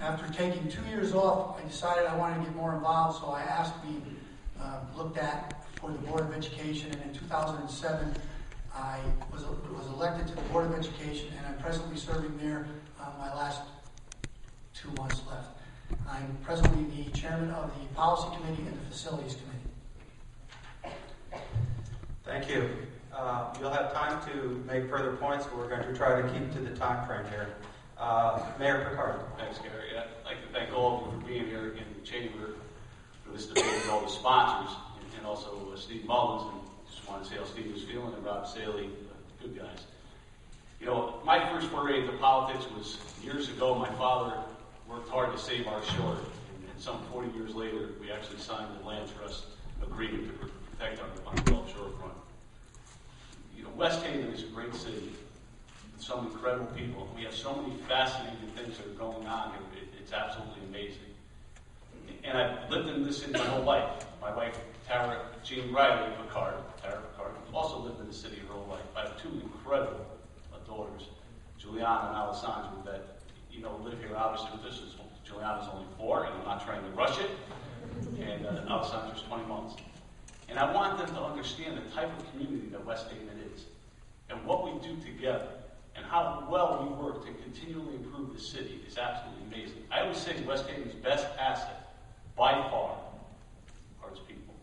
After taking 2 years off, I decided I wanted to get more involved, so I asked to be looked at for the Board of Education, and in 2007, I was elected to the Board of Education, and I'm presently serving there my last 2 months left. I'm presently the chairman of the Policy Committee and the Facilities Committee. Thank you. You'll have time to make further points, but we're going to try to keep to the time frame here. Mayor Picard. Thanks, Gary. I'd like to thank all of you for being here in the chamber for this debate with all the sponsors, and also Steve Mullins, and just want to say how Steve was feeling, and Rob Saley, good guys. You know, my first foray into politics was years ago. My father worked hard to save our shore, and some 40 years later, we actually signed the land trust agreement to protect our undeveloped shorefront. You know, West Haven is a great city with some incredible people. We have so many fascinating things that are going on here. It's absolutely amazing. And I've lived in this city my whole life. My wife, Tara Jean Riley Picard, also lived in the city her whole life. I have 2 incredible daughters, Juliana and Alessandra, that live here. Obviously, Juliana's only 4, and I'm not trying to rush it. And Alessandra's 20 months. And I want them to understand the type of community that West Haven is, and what we do together, and how well we work to continually improve the city is absolutely amazing. I always say West Haven's best asset, by far, are its people.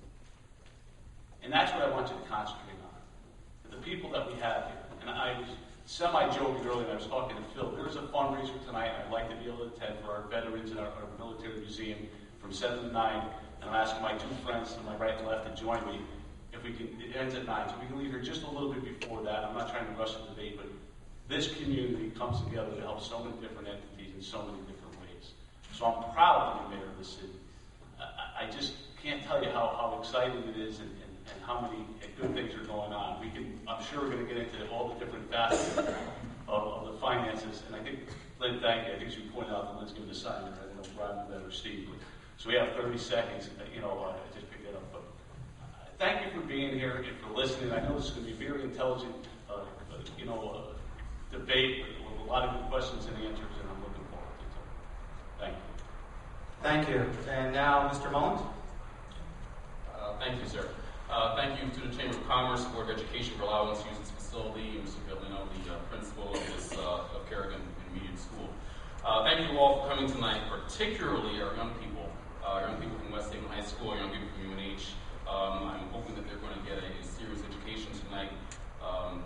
And that's what I want you to concentrate on. The people that we have here. And I was semi-joking earlier, and I was talking to Phil. There's a fundraiser tonight I'd like to be able to attend for our veterans in our military museum from 7 to 9. And I'm asking my 2 friends to my right and left to join me. If we can, it ends at 9, so we can leave here just a little bit before that. I'm not trying to rush the debate, but this community comes together to help so many different entities in so many different ways. So I'm proud to be mayor of the city. I just can't tell you how exciting it is and how many good things are going on. I'm sure we're going to get into all the different facets of the finances. And I think, Lynn, thank you. I think as you pointed out, that Lynn's given a sign. I don't know if Rob did that or Steve. So we have 30 seconds. I just picked it up. But thank you for being here and for listening. I know this is going to be a very intelligent, debate with a lot of good questions and answers, and I'm looking forward to it. Thank you. Thank you. And now, Mr. Mullins. Thank you, sir. Thank you to the Chamber of Commerce, Board of Education for allowing us to use this facility, and Mr. Bellino, the principal of Carrigan Middle School. Thank you all for coming tonight, particularly our young people from West Haven High School, young people from UNH. I'm hoping that they're going to get a serious education tonight on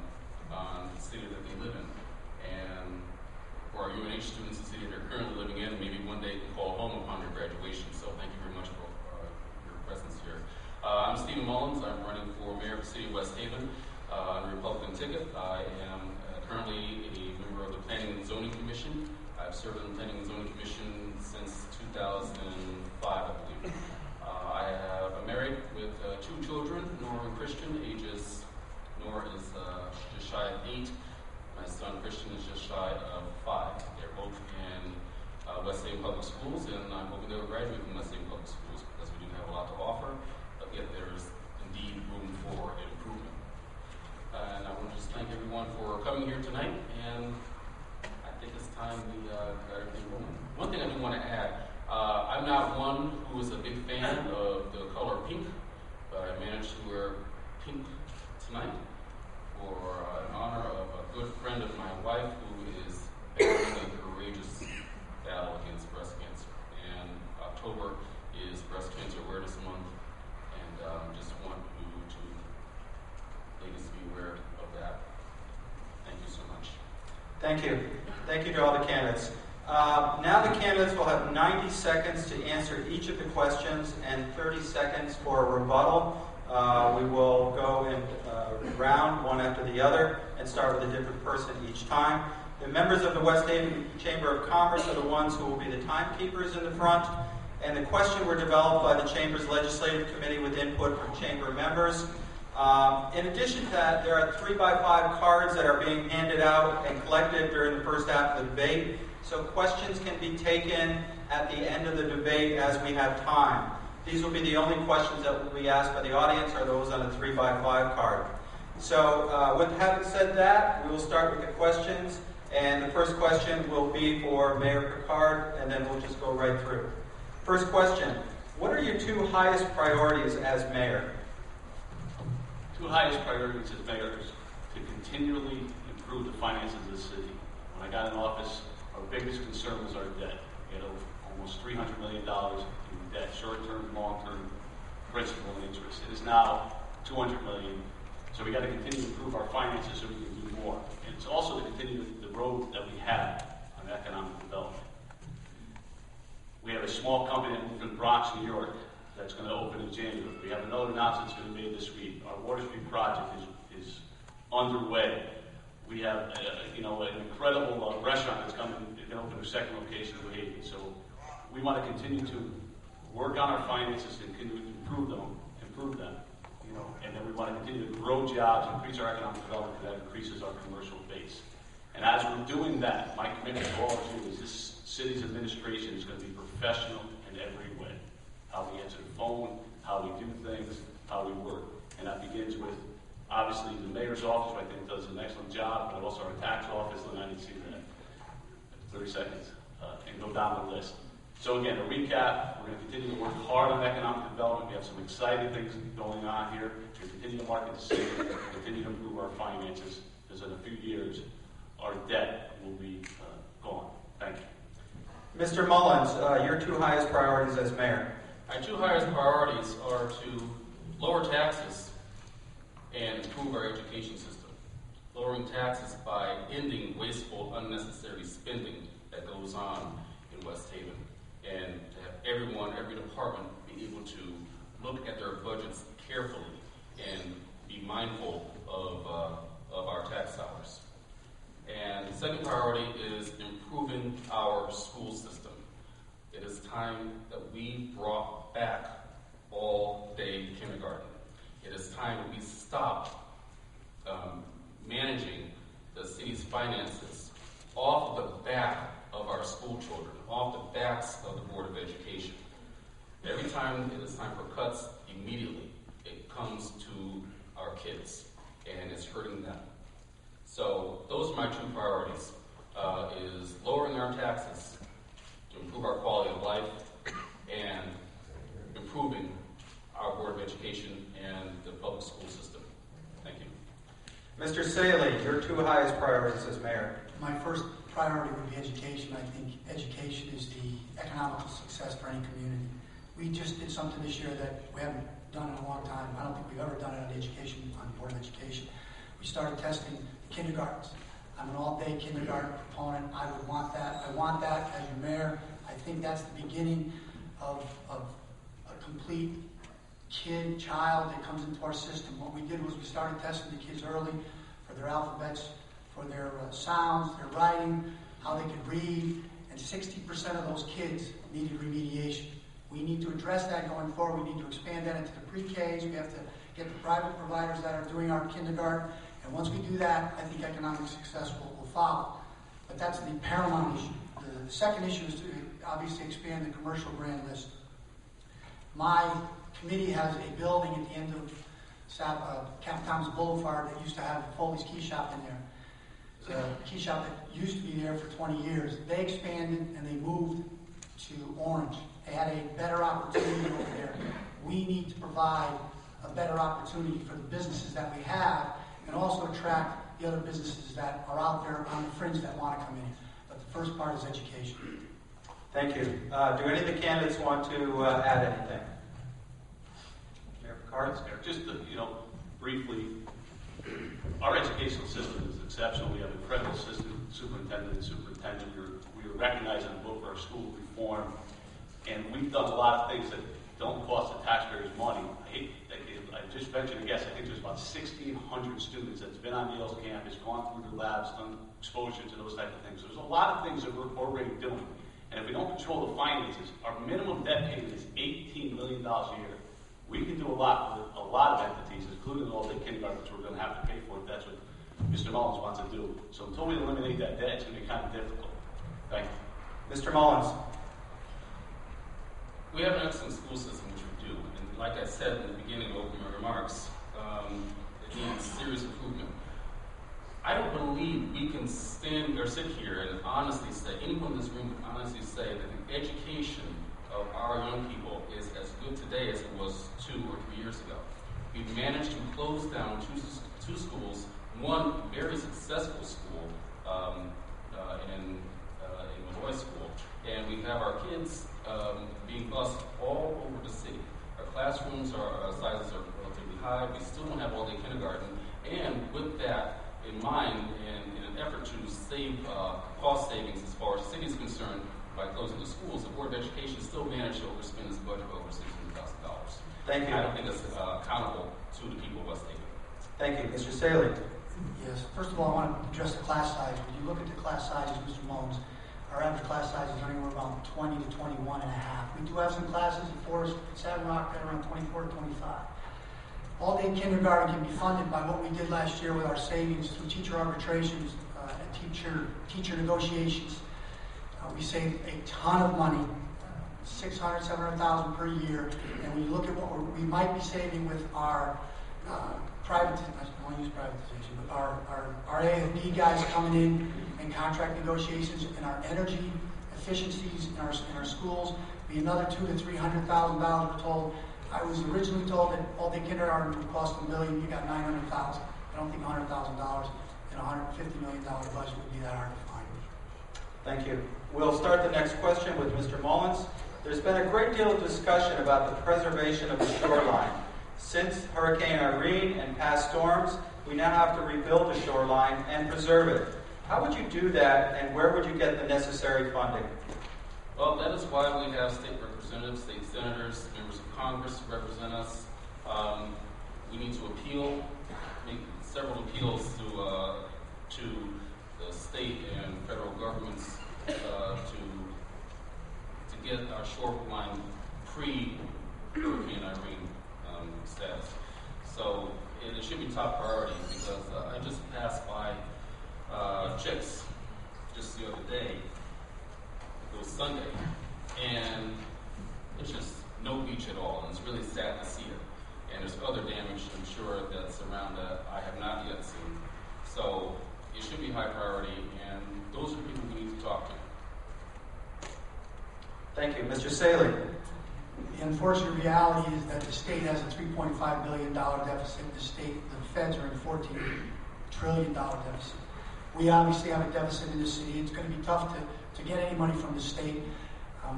the city that they live in. And for our UNH students, the city they're currently living in, maybe one day can call home upon their graduation. So thank you very much for your presence here. I'm Stephen Mullins. I'm running for mayor of the city of West Haven on the Republican ticket. I am currently a member of the Planning and Zoning Commission. I've served on the Planning and Zoning Commission since 2005, I believe. I'm married with 2 children, Nora and Christian. Nora is just shy of 8. My son Christian is just shy of 5. They're both in West Haven Public Schools, and I'm hoping they will graduate from West Haven Public Schools because we do have a lot to offer, but yet there is indeed room for improvement. And I want to just thank everyone for coming here tonight, and I think it's time we got everything going. One thing I do want to add, I'm not one who is a big fan of the color pink, but I managed to wear pink tonight for in honor of a good friend of my wife who is battling a courageous battle against breast cancer. And October is Breast Cancer Awareness Month, and just want you to ladies be aware of that. Thank you so much. Thank you. Thank you to all the candidates. Now the candidates will have 90 seconds to answer each of the questions and 30 seconds for a rebuttal. We will go in round one after the other and start with a different person each time. The members of the West Haven Chamber of Commerce are the ones who will be the timekeepers in the front. And the questions were developed by the Chamber's Legislative Committee with input from Chamber members. In addition to that, there are 3x5 cards that are being handed out and collected during the first half of the debate. So questions can be taken at the end of the debate as we have time. These will be the only questions that will be asked by the audience, are those on a 3x5 card. So with having said that, we will start with the questions. And the first question will be for Mayor Picard, and then we'll just go right through. First question, what are your two highest priorities as mayor? Two highest priorities as mayor is to continually improve the finances of the city. When I got in office, our biggest concern was our debt. We had almost $300 million in debt, short-term, long-term, principal and interest. It is now $200 million. So we got to continue to improve our finances so we can do more. And it's also to continue the road that we have on economic development. We have a small company that moved from Bronx, New York, that's going to open in January. We have another announcement that's going to be made this week. Our Water Street project is underway. We have an incredible restaurant that's coming. It's going to open a second location in West Haven. So we want to continue to work on our finances and continue to improve them. And then we want to continue to grow jobs, increase our economic development, because that increases our commercial base. And as we're doing that, my commitment to all of you is this city's administration is going to be professional in every way. How we answer the phone, how we do things, how we work. And that begins with, obviously, the mayor's office, who I think does an excellent job, but also our tax office, and I didn't see that. 30 seconds. And go down the list. So again, a recap, we're going to continue to work hard on economic development. We have some exciting things going on here. We're going to continue to market the city, continue to improve our finances, because in a few years, our debt will be gone. Thank you. Mr. Mullins, your two highest priorities as mayor. My two highest priorities are to lower taxes and improve our education system. Lowering taxes by ending wasteful, unnecessary spending that goes on in West Haven. And to have everyone, every department be able to look at their budgets carefully and be mindful of our tax dollars. And the second priority is improving our school system. It is time that we brought back all-day kindergarten. It is time that we stopped managing the city's finances off of the back of our school children, off the backs of the Board of Education. Every time it is time for cuts, immediately it comes to our kids, and it's hurting them. So those are my two priorities, is lowering our taxes to improve our quality of life and improving our Board of Education and the public school system. Thank you. Mr. Saley, your two highest priorities as mayor. My first priority would be education. I think education is the economical success for any community. We just did something this year that we haven't done in a long time. I don't think we've ever done it on the Board of Education. We started testing the kindergartens. I'm an all-day kindergarten proponent. I would want that. I want that as your mayor. I think that's the beginning of a complete child that comes into our system. What we did was we started testing the kids early for their alphabets, for their sounds, their writing, how they could read, and 60% of those kids needed remediation. We need to address that going forward. We need to expand that into the pre-Ks. We have to get the private providers that are doing our kindergarten. And once we do that, I think economic success will follow. But that's the paramount issue. The second issue is to obviously expand the commercial grand list. My committee has a building at the end of Captain Thomas Boulevard that used to have Foley's Key Shop in there. It's a key shop that used to be there for 20 years. They expanded and they moved to Orange. They had a better opportunity over there. We need to provide a better opportunity for the businesses that we have and also attract the other businesses that are out there on the fringe that want to come in. But the first part is education. Thank you. Do any of the candidates want to add anything? Mayor Picard? Just briefly, our educational system is exceptional. We have an incredible superintendent. We were recognized in the book for our school reform, and we've done a lot of things that don't cost the taxpayers money. I just ventured to guess, I think there's about 1,600 students that's been on Yale's campus, gone through their labs, done exposure to those type of things. So there's a lot of things that we're already doing. And if we don't control the finances, our minimum debt payment is $18 million a year. We can do a lot with a lot of entities, including all the kindergarten, which we're going to have to pay for if that's what Mr. Mullins wants to do. So until we eliminate that debt, it's going to be kind of difficult. Thank you. Mr. Mullins. We have an excellent school system, which we do. And like I said in the beginning of my remarks, it needs serious improvement. I don't believe we can stay stand or sit here and honestly say, anyone in this room would honestly say that the education of our young people is as good today as it was 2 or 3 years ago. We've managed to close down two schools, one very successful school in Missouri School, and we have our kids being bused all over the city. Our classrooms, our sizes are relatively high. We still don't have all-day kindergarten, and with that in mind, and in an effort to save cost savings as far as the city is concerned, by closing the schools, the Board of Education still managed to overspend its budget by over $600,000. Thank you. I don't think that's accountable to the people of West Haven. Thank you. Mr. Saley. Yes. First of all, I want to address the class size. When you look at the class sizes, Mr. Mullins, our average class size is anywhere around 20 to 21 and a half. We do have some classes in Forest, Savin Rock that are around 24 to 25. All-day kindergarten can be funded by what we did last year with our savings through teacher arbitrations and teacher negotiations. We saved a ton of money, $600,000, $700,000 per year, and when you look at what we might be saving with our privatization, I don't want to use privatization, but our AFB guys coming in and contract negotiations and our energy efficiencies in our schools, be another $200,000 to $300,000. We're told. I was originally told that all-day kindergarten would cost $1 million. You got $900,000. I don't think $100,000 and a $150 million budget would be that hard to find. Thank you. We'll start the next question with Mr. Mullins. There's been a great deal of discussion about the preservation of the shoreline. Since Hurricane Irene and past storms, we now have to rebuild the shoreline and preserve it. How would you do that, and where would you get the necessary funding? Well, that is why we have state representatives, state senators, members of Congress represent us. We need to make several appeals to the state and federal governments to get our shoreline pre-Hurricane Irene status. So it should be top priority because I just passed by Chicks just the other day. It was Sunday, and it's just no beach at all, and it's really sad to see it. And there's other damage, I'm sure, that's around that I have not yet seen. So it should be high priority, and those are the people we need to talk to. Thank you. Mr. Saley. The unfortunate reality is that the state has a $3.5 billion deficit. The feds are in $14 trillion deficit. We obviously have a deficit in the city. It's going to be tough to get any money from the state.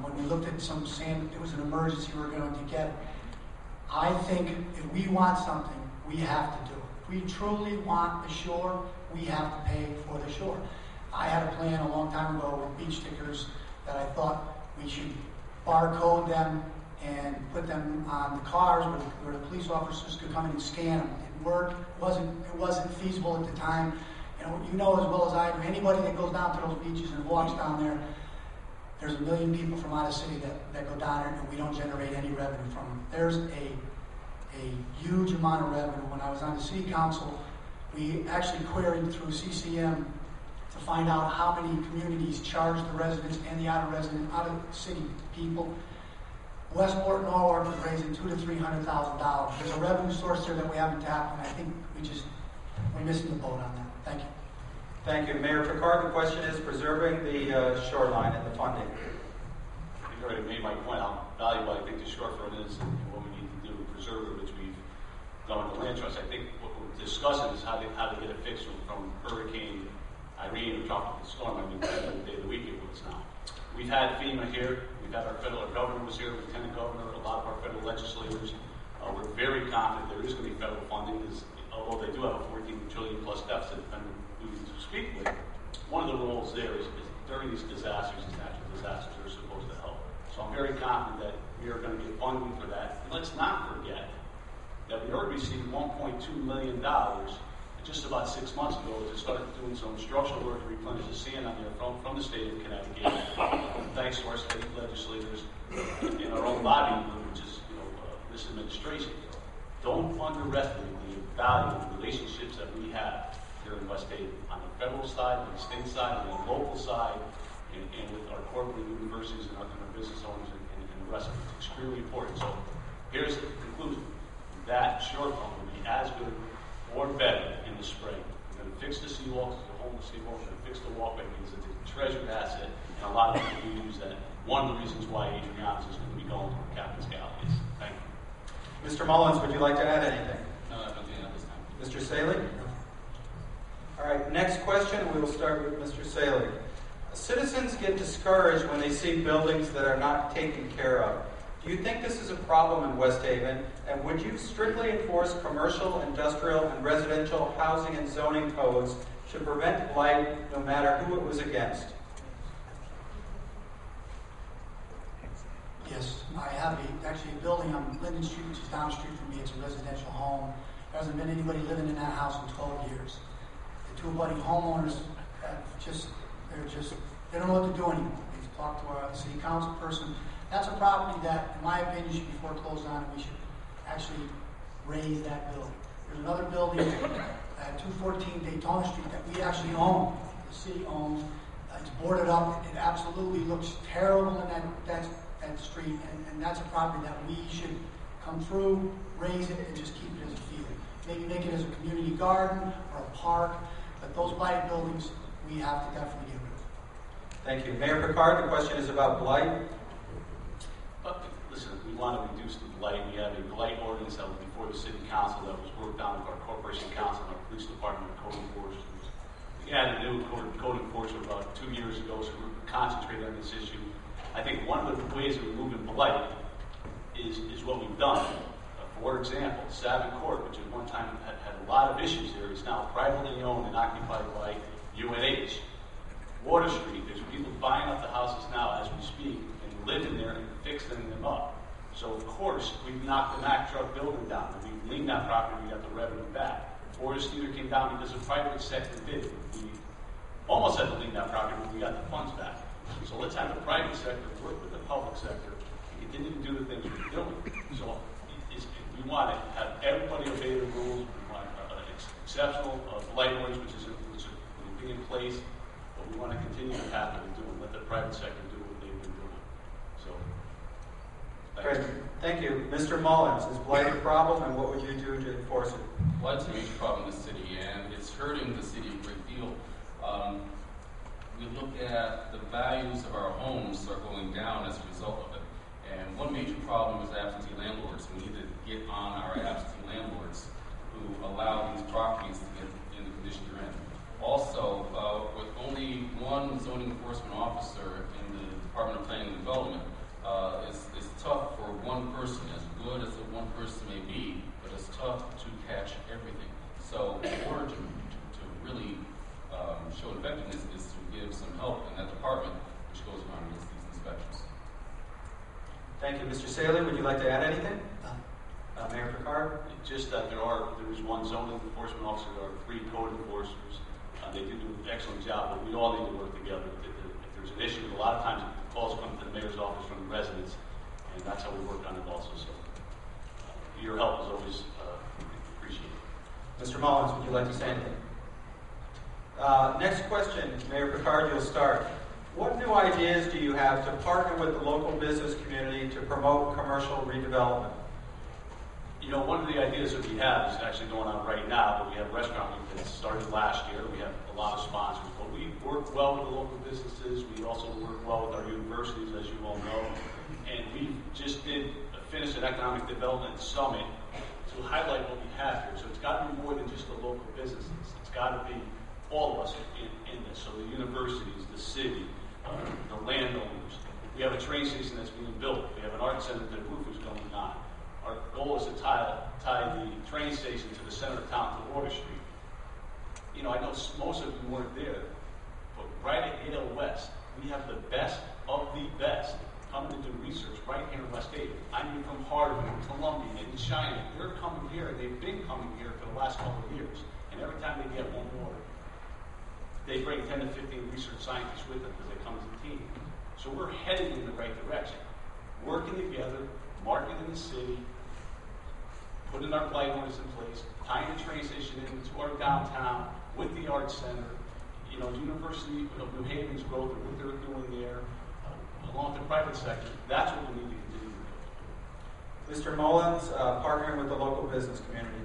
When we looked at some sand, it was an emergency we were going to get. I think if we want something, we have to do it. If we truly want the shore, we have to pay for the shore. I had a plan a long time ago with beach stickers that I thought we should barcode them and put them on the cars where the police officers could come in and scan them. It didn't work. It wasn't feasible at the time. You know as well as I do, anybody that goes down to those beaches and walks down there, there's 1 million people from out of city that go down there and we don't generate any revenue from them. There's a huge amount of revenue. When I was on the city council, we actually queried through CCM to find out how many communities charge the residents and the out-of-city people. Westport and Norwalk is raising $200,000 to $300,000. There's a revenue source there that we haven't tapped, and I think we're missing the boat on that. Thank you. Thank you. Mayor Picard, the question is preserving the shoreline and the funding. You've already made my point how valuable I think the shorefront is and what we need to do to preserve it, which we've done with the land trust. I think what we're discussing is how to get it fixed from Hurricane Irene or tropical storm. I mean, the day of the week it was now. We've had FEMA here. We've had our federal governor was here, Lieutenant Governor, a lot of our federal legislators. We're very confident there is going to be federal funding because although they do have a $14 trillion plus deficit, depending on who you speak with, one of the roles there is during these disasters, these natural disasters, they're supposed to help. So I'm very confident that we are going to get funding for that. And let's not forget that we already received $1.2 million just about 6 months ago to start doing some structural work to replenish the sand on there from the state of Connecticut. Thanks to our state legislators in our own body, which is this administration. Don't underestimate the value of the relationships that we have here in West Haven on the federal side, on the state side, on the local side, and with our corporate universities and our business owners and the rest of it. It's extremely important. So here's the conclusion. That shortfall will be as good or better in the spring. We're going to fix the seawall, because it's a homeless seawall. We're going to fix the walkway, because it's a treasured asset, and a lot of people use that. One of the reasons why Adriana's is going to be going to Captain's Galleries. Thank you. Mr. Mullins, would you like to add anything? No, I don't think at this time. Mr. Saley? All right, next question. We will start with Mr. Saley. Citizens get discouraged when they see buildings that are not taken care of. Do you think this is a problem in West Haven? And would you strictly enforce commercial, industrial, and residential housing and zoning codes to prevent blight no matter who it was against? Yes, I have actually a building on Linden Street, which is down the street from me. It's a residential home. There hasn't been anybody living in that house in 12 years. The two abutting homeowners they don't know what to do anymore. They've talked to our city council person. That's a property that, in my opinion, should be foreclosed on, and we should actually raise that building. There's another building at 214 Daytona Street that we actually own. The city owns. It's boarded up. It absolutely looks terrible in that street, and that's a property that we should come through, raise it, and just keep it as a field. Maybe make it as a community garden or a park, but those blighted buildings, we have to definitely get rid of. Thank you. Mayor Picard, the question is about blight. Listen, we want to reduce the blight. We have a blight ordinance that was before the city council that was worked on with our corporation council and our police department and code enforcement. We had a new code enforcement about 2 years ago, so we're concentrating on this issue. I think one of the ways of removing blight is what we've done. For example, Savin Court, which at one time had a lot of issues there, is now privately owned and occupied by UNH. Water Street, there's people buying up the houses now as we speak and living there and fixing them up. So of course, we've knocked the Mack truck building down. And we've leaned that property, we got the revenue back. Forest Theater came down because the private sector did it. We almost had to lean that property, but we got the funds back. So let's have the private sector work with the public sector and continue to do the things we're doing. So we want to have everybody obey the rules. We want exceptional blight ordinance, which will be in place. But we want to continue the path that we're doing. Let the private sector do what they've been doing. So, Great. Thank you. Mr. Mullins, is blight a problem, and what would you do to enforce it? Blight's a major problem in the city, and it's hurting the city a great deal. We look at the values of our homes are going down as a result of it. And one major problem is absentee landlords. We need to get on our absentee landlords who allow these properties to get in the condition they're in. Also, with only one zoning enforcement officer in the Department of Planning and Development, it's tough for one person, as good as the one person may be, but it's tough to catch everything. So in order to really show effectiveness is to give some help in that department, which goes around and gets these inspections. Thank you. Mr. Saley, would you like to add anything? Mayor Picard? just that there is one zoning enforcement officer, there are 3 code enforcers. They do an excellent job, but we all need to work together. If there's an issue, a lot of times calls come to the mayor's office from the residents, and that's how we work on it also. So your help is always appreciated. Mr. Mullins, would you like to say anything? Next question, Mayor Picard, you'll start. What new ideas do you have to partner with the local business community to promote commercial redevelopment? You know, one of the ideas that we have is actually going on right now, but we have restaurant week that started last year. We have a lot of sponsors, but we work well with the local businesses. We also work well with our universities, as you all know. And we just finished an economic development summit to highlight what we have here. So it's got to be more than just the local businesses. It's got to be all of us in this. So the universities, the city, the landowners. We have a train station that's being built. We have an art center that the roof is going on. Our goal is to tie the train station to the center of town to Water Street. You know, I know most of you weren't there, but right at Hale West, we have the best of the best coming to do research right here in West Haven. I mean, from Harvard, Columbia, and China. They're coming here, and they've been coming here for the last couple of years. And every time they get one more, they bring 10 to 15 research scientists with them because they come as a team. So we're heading in the right direction. Working together, marketing the city, putting our blight ordinance in place, tying the train station into our downtown with the Arts Center, you know, University of New Haven's growth and what they're doing there, along with the private sector. That's what we need to continue to do. Mr. Mullins, partnering with the local business community.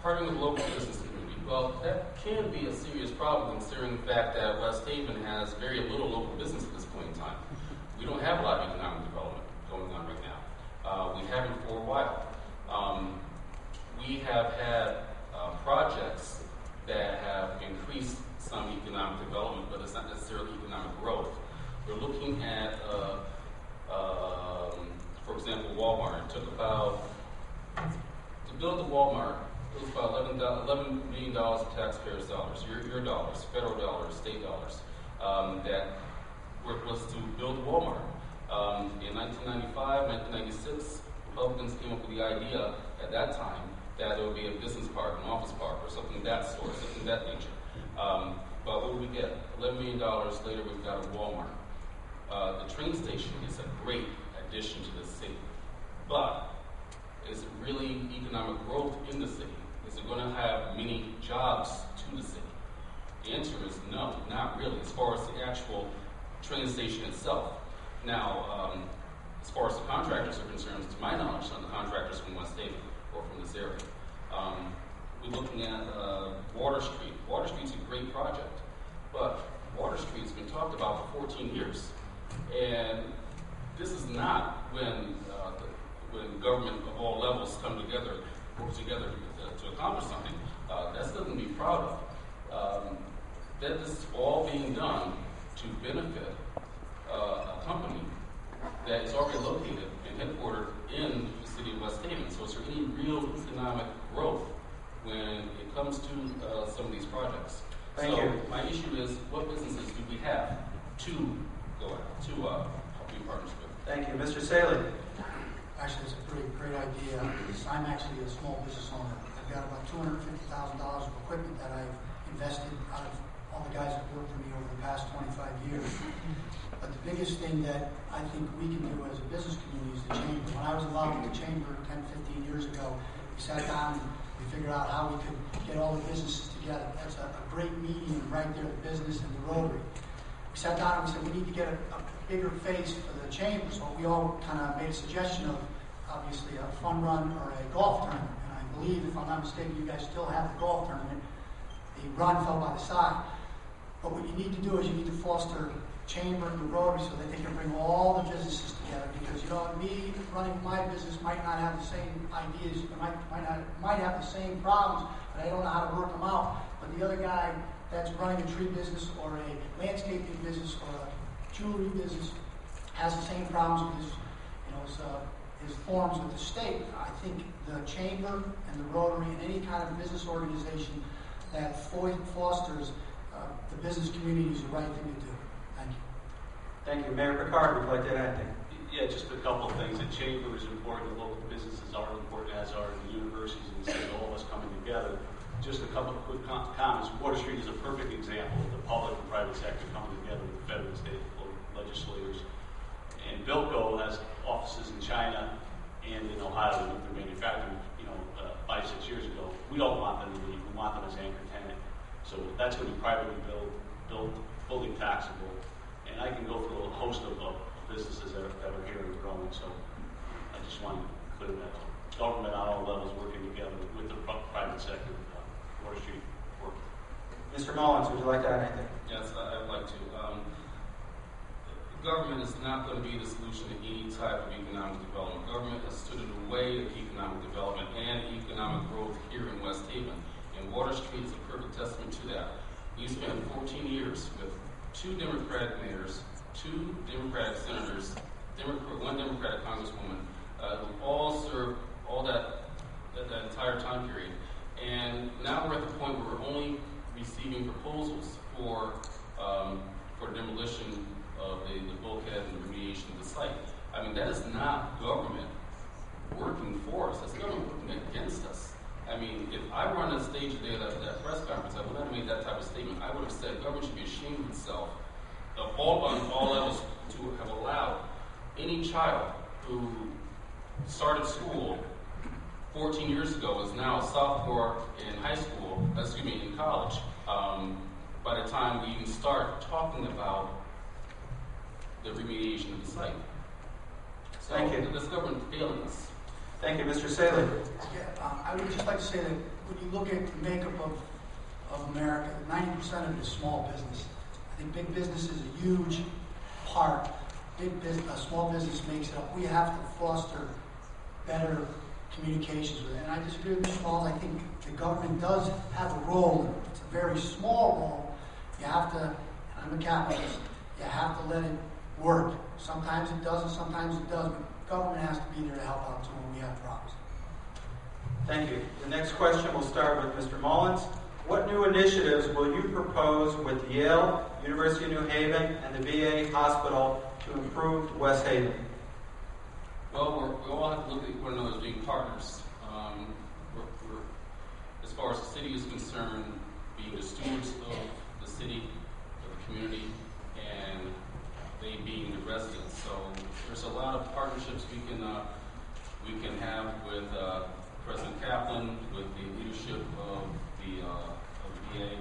Partnering with the local business community. Well, that can be a serious problem considering the fact that West Haven has very little local business at this point in time. We don't have a lot of economic development going on right now. We haven't for a while. We have had projects that have increased some economic development, but it's not necessarily economic growth. We're looking at, for example, Walmart. It took about, to build the Walmart, it was about $11 million of taxpayers' dollars, your dollars, federal dollars, state dollars, that was to build Walmart. In 1995, 1996, Republicans came up with the idea at that time that there would be a business park, an office park, or something of that sort, something of that nature. But what did we get? $11 million later, we've got a Walmart. The train station is a great addition to the city. But is it really economic growth in the city? Is it going to have many jobs to the city? The answer is no, not really, as far as the actual train station itself. Now, as far as the contractors are concerned, to my knowledge, some of the contractors from West Haven or from this area. We're looking at Water Street. Water Street's a great project, but Water Street's been talked about for 14 years. And this is not when government of all levels come together, work together to accomplish something. That's something to be proud of. That this is all being done to benefit a company that is already located and headquartered in the city of West Haven. So is there any real economic growth when it comes to some of these projects? Thank you. My issue is, what businesses do we have to go out to be partners with? Thank you. Mr. Saley. Actually, it's a great idea. I'm actually a small business owner. I've got about $250,000 of equipment that I've invested out of all the guys that worked for me over the past 25 years. But the biggest thing that I think we can do as a business community is the chamber. When I was involved in the chamber 10, 15 years ago, we sat down and we figured out how we could get all the businesses together. That's a great medium right there, the business and the Rotary. We sat down and we said we need to get a bigger face for the chamber. So we all kind of made a suggestion of, obviously, a fun run or a golf tournament. And I believe, if I'm not mistaken, you guys still have the golf tournament. The run fell by the side. But what you need to do is you need to foster chamber and the Rotary so that they can bring all the businesses together. Because, you know, me running my business might not have the same ideas, might have the same problems, but I don't know how to work them out. But the other guy that's running a tree business or a landscaping business or a jewelry business has the same problems with his forms with the state. I think the chamber and the Rotary and any kind of business organization that fosters the business community is the right thing to do. Thank you. Thank you. Mayor Picard, would you like to add anything? Yeah, just a couple of things. The chamber is important. The local businesses are important, as are the universities and the state, all of us coming together. Just a couple of quick comments. Water Street is a perfect example of the public and private sector coming together with the federal and state legislators. And BILCO has offices in China and in Ohio that they're manufacturing, 5, 6 years ago. We don't want them to leave. We want them as anchor tenant. So that's going to be privately built, fully taxable. And I can go through a host of businesses that are here and growing. So I just want to clear that up. Government on all levels working together with the private sector, Water Street work. Mr. Mullins, would you like to add anything? Yes, I'd like to. Government is not going to be the solution to any type of economic development. Government has stood in the way of economic development and economic growth here in West Haven. And Water Street is a perfect testament to that. We spent 14 years with 2 Democratic mayors, 2 Democratic senators, 1 Democratic congresswoman, who all served all that entire time period. And now we're at the point where we're only receiving proposals for demolition of the bulkhead and the remediation of the site. I mean, that is not government working for us. That's government working against us. I mean, if I were on the stage today at that press conference, I would not have made that type of statement. I would have said government should be ashamed of itself on all levels to have allowed any child who started school 14 years ago is now a sophomore in in college, by the time we even start talking about the remediation of the site. So Thank you. this government failing us. Thank you. Mr. Saley. Yeah, I would just like to say that when you look at the makeup of of America, 90% of it is small business. I think big business is a huge part. Small business makes it up. We have to foster better communications with it. And I disagree with Mr. Balls. I think the government does have a role. It's a very small role. You have to, and I'm a capitalist, you have to let it work. Sometimes it does and sometimes it doesn't. Government has to be there to help out too when we have problems. Thank you. The next question will start with Mr. Mullins. What new initiatives will you propose with Yale, University of New Haven, and the VA hospital to improve West Haven? Well, we all have to look at one another as being partners. As far as the city is concerned, being the stewards of the city, of the community, and they being the residents. So there's a lot of partnerships we can have with President Kaplan, with the leadership of the VA,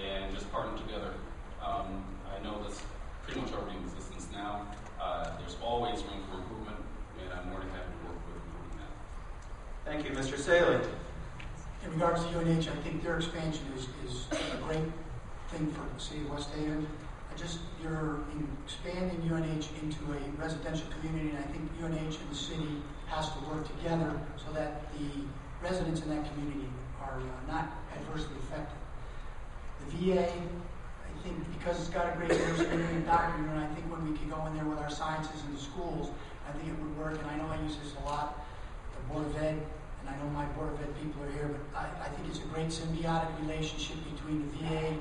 and just partner together. I know that's pretty much already in existence now. There's always room for improvement, and I'm more than happy to work with improving that. Thank you. Mr. Saley. In regards to UNH, I think their expansion is a great thing for the city of West Haven. You're expanding UNH into a residential community, and I think UNH and the city has to work together so that the residents in that community are not adversely affected. The VA, I think, because it's got a great university and doctor, and I think when we can go in there with our sciences in the schools, I think it would work. And I know I use this a lot, the Board of Ed, and I know my Board of Ed people are here, but I think it's a great symbiotic relationship between the VA,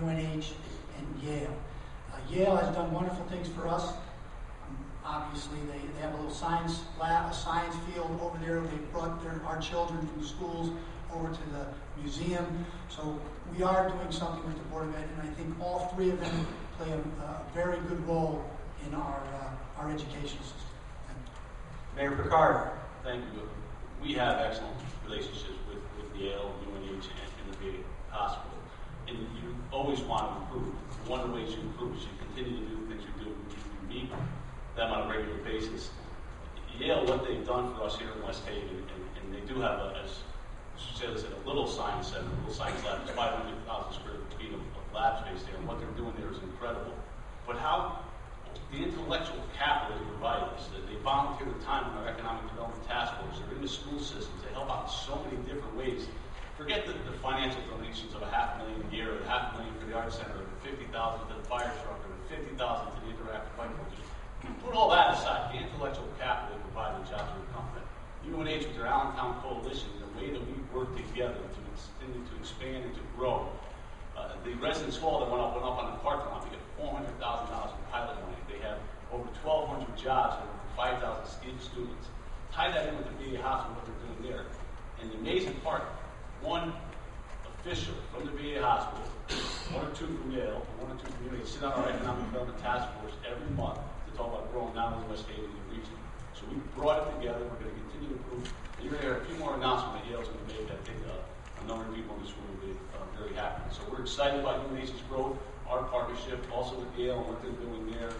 UNH, and Yale. Yale has done wonderful things for us. Obviously, they have a little science lab, a science field over there. They brought our children from the schools over to the museum. So we are doing something with the Board of Ed, and I think all three of them play a very good role in our educational system. Mayor Picard. Thank you. We have excellent relationships with Yale, UNH, and the VA hospital. And you always want to improve. One of the ways you improve is you continue to do the things you do. You meet them on a regular basis. Yale, what they've done for us here in West Haven, and they do have, as Shayla said, a little science center, a little science lab. It's 500,000 square feet of lab space there, and what they're doing there is incredible. But how the intellectual capital they provide us, that they volunteer the time in our economic development task force, they're in the school systems, they help out in so many different ways. Forget the financial donations of $500,000 a year, or $500,000 for the Arts Center, or $50,000 to the fire truck, or $50,000 to the interactive bike coaches. Put all that aside, the intellectual capital they provide the jobs of the company. UNH with their Allentown Coalition, the way that we work together to continue to expand and to grow. The residence hall that went up on the parking lot, we get $400,000 in pilot money. They have over 1,200 jobs and over 5,000 students. Tie that in with the VA hospital, what they're doing there. And the amazing part, one official from the VA hospital, one or two from Yale, and one or two from UNH sit on our economic development task force every month to talk about growing not only West Haven, but the region. So we brought it together. We're going to continue to improve. And you're going to hear a few more announcements that Yale's going to make. I think a number of people in this room will be very happy. So we're excited about UNH's growth, our partnership, also with Yale and what they're doing there.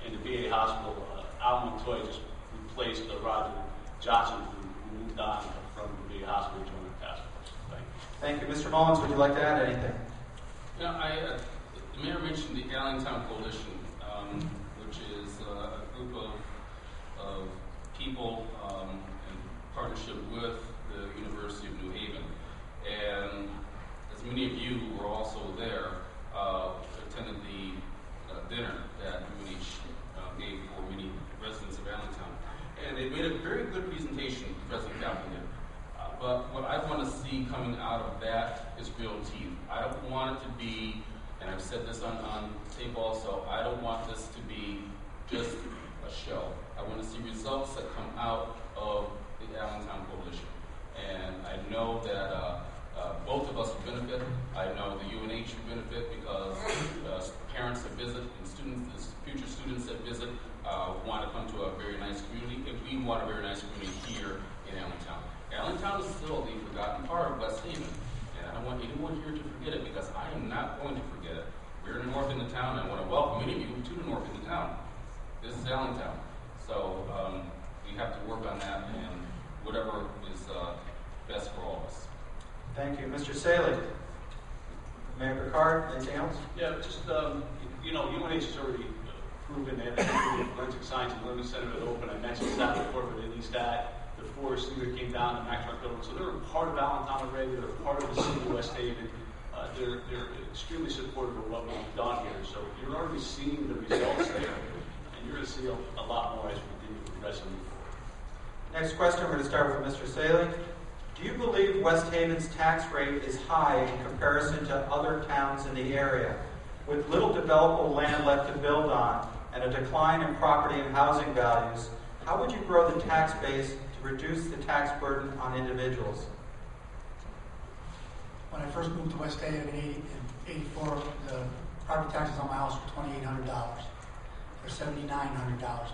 And the VA hospital, Al Montoya just replaced Roger Johnson, who moved on from the VA hospital to join the task force. Thank you. Mr. Mullins, would you like to add anything? Yeah, the mayor mentioned the Allentown Coalition, which is a group of people in partnership with the University of New Haven. And as many of you who were also there, attended the dinner that UNH gave for many residents of Allentown. And they made a very good presentation, President Kaplan did. But what I want to see coming out of that is real teeth. I don't want it to be, and I've said this on tape also, I don't want this to be just a show. I want to see results that come out of the Allentown Coalition. And I know that both of us will benefit. I know the UNH will benefit because parents that visit and students, future students that visit want to come to a very nice community. And we want a very nice community here in Allentown. Allentown is still the forgotten part of West Haven, and I don't want anyone here to forget it because I am not going to forget it. We're in the north end of town, and I want to welcome many of you to the north end of town. This is Allentown. So we have to work on that and whatever is best for all of us. Thank you. Mr. Saley. Mayor Picard, anything else? Yeah, just, UNH has already proven that the forensic science and learning center is open. I mentioned that before, but at least that. The Forest Leader came down to Mack Truck Building. So they're a part of Allentown already. They're a part of the city of West Haven. They're extremely supportive of what we've done here. So you're already seeing the results there. And you're going to see a lot more as we continue to progress and move forward. Next question, we're going to start with Mr. Saley. Do you believe West Haven's tax rate is high in comparison to other towns in the area? With little developable land left to build on and a decline in property and housing values, how would you grow the tax base to reduce the tax burden on individuals? When I first moved to West Haven in 84, the property taxes on my house were $2,800. They're $7,900 now.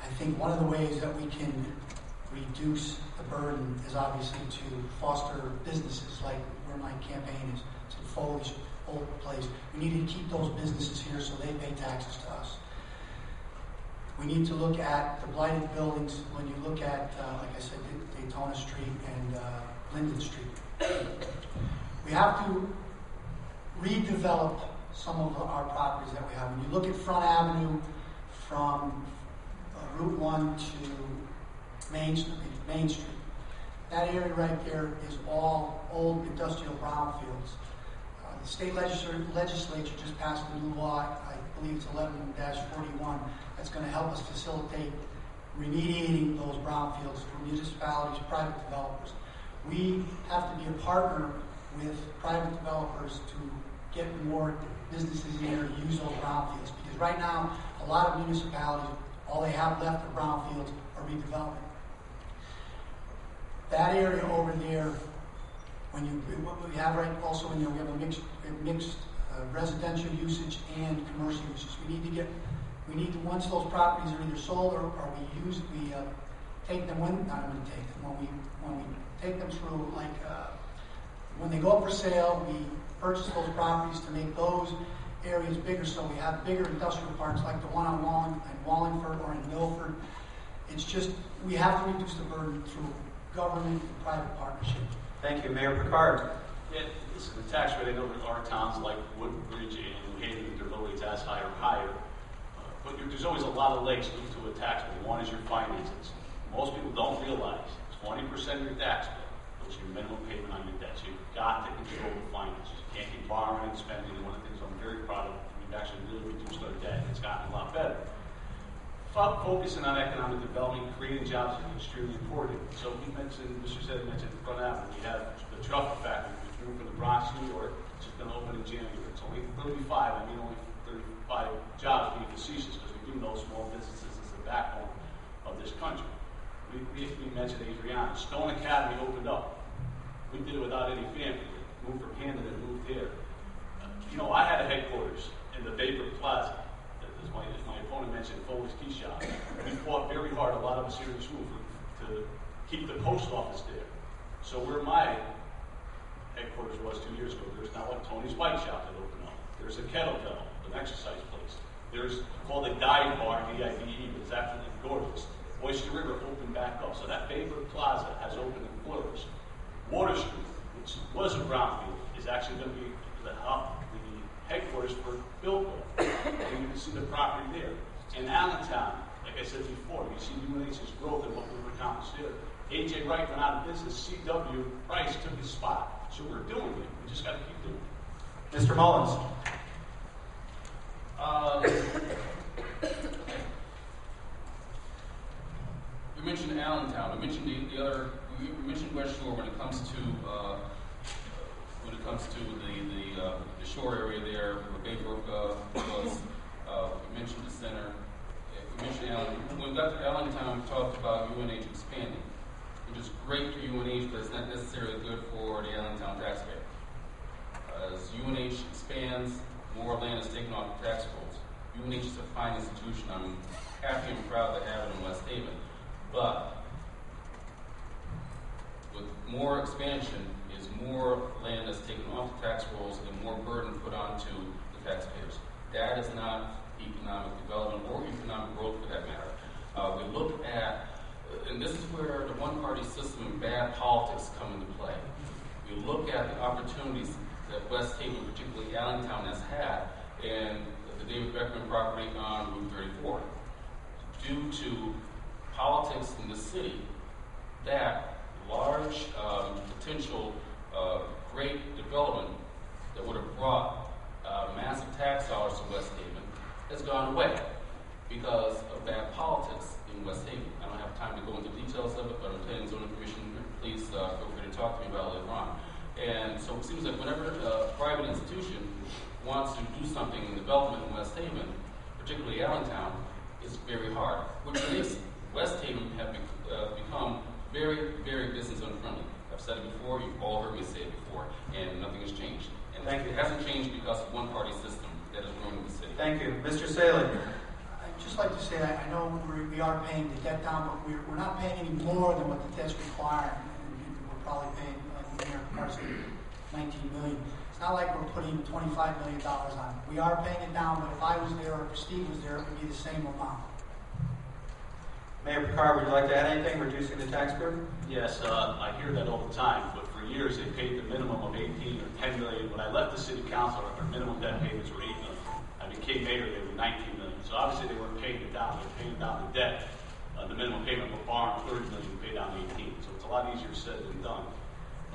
I think one of the ways that we can reduce the burden is obviously to foster businesses, like where my campaign is. It's in Foley's old place. We need to keep those businesses here so they pay taxes to us. We need to look at the blighted buildings. When you look at, like I said, Daytona Street and Linden Street, we have to redevelop some of our properties that we have. When you look at Front Avenue from Route 1 to Main Street, that area right there is all old industrial brownfields. The state legislature just passed a new law, I believe it's 11-41, that's going to help us facilitate remediating those brownfields for municipalities, private developers. We have to be a partner with private developers to get more businesses in here to use those brownfields. Because right now, a lot of municipalities, all they have left are brownfields or redevelopment. That area over there, what we have right also in there, we have a mixed residential usage and commercial usage. We need to once those properties are either sold or we take them when we take them through, like when they go up for sale, we purchase those properties to make those areas bigger, so we have bigger industrial parks like the one on Wallingford or in Milford. It's just, we have to reduce the burden through government and private partnership. Thank you. Mayor Picard. Yeah, listen, the tax rate, I know there are towns like Woodbridge and New Haven that their mill rate's as high or higher. But there's always a lot of legs to a tax bill. One is your finances. Most people don't realize 20% of your tax bill is your minimum payment on your debt. So you've got to control the finances. You can't keep borrowing and spending. And one of the things I'm very proud of, we've actually really reduced our debt. It's gotten a lot better. Focusing on economic development, creating jobs is extremely important. So we mentioned, Mr. Seth mentioned Front Avenue. We have the truffle factory, which moved from the Bronx, New York, which is going to open in January. It's only 35. I mean, only 35 jobs being facetious, because we do know small businesses is the backbone of this country. We mentioned Adriana. Stone Academy opened up. We did it without any family. Moved from Camden and moved there. I had a headquarters in the Vapor Plaza. As my opponent mentioned, Foley's Key Shop. We fought very hard, a lot of us here in this room, to keep the post office there. So where my headquarters was 2 years ago, there's now a Tony's Bike Shop that opened up. There's a kettlebell, an exercise place. There's called a dive bar, D-I-V-E, but it's absolutely gorgeous. Oyster River opened back up. So that Vapor Plaza has opened and flourished. Water Street, which was a brownfield, is actually going to be the headquarters for Billboard. And you can see the property there. In Allentown, like I said before, you see UNH's growth and what we've accomplished there. A.J. Wright went out of business. C.W. Price took his spot. So we're doing it. We just got to keep doing it. Mr. Mullins. We mentioned Allentown. We mentioned we mentioned West Shore when it comes to the shore area there, where Baybrook was. We mentioned the center. We mentioned Allentown. When we got to Allentown, we talked about UNH expanding, which is great for UNH, but it's not necessarily good for the Allentown taxpayer. As UNH expands, more land is taken off the tax rolls. UNH is a fine institution. I'm happy and proud to have it in West Haven. But with more expansion is more land that's taken off the tax rolls and more burden put onto the taxpayers. That is not economic development or economic growth for that matter. We look at, and this is where the one-party system and bad politics come into play. We look at the opportunities that West Haven, particularly Allentown, has had, and the David Beckman property on Route 34. Due to politics in the city, that large potential great development that would have brought massive tax dollars to West Haven has gone away because of bad politics in West Haven. I don't have time to go into details of it, but I'm planning zoning commission. Please feel free to talk to me about it later on. And so it seems like whenever a private institution wants to do something in development in West Haven, particularly Allentown, it's very hard, which makes West Haven have become very, very business unfriendly. I've said it before, you've all heard me say it before, and nothing has changed. And it hasn't changed because of one-party system that is ruining the city. Thank you. Mr. Saley. I'd just like to say, I know we are paying the debt down, but we're not paying any more than what the debt's requiring. And we're probably paying, like the mayor said, $19 million. It's not like we're putting $25 million on it. We are paying it down, but if I was there or if Steve was there, it would be the same amount. Mayor Picard, would you like to add anything, reducing the tax burden? Yes, I hear that all the time, but for years they paid the minimum of 18 or 10 million. When I left the city council, our minimum debt payments were 8 million. I became mayor, they were 19 million. So obviously they weren't paying it down, they were paying down the debt. The minimum payment was borrowing 30 million to pay down 18. So it's a lot easier said than done.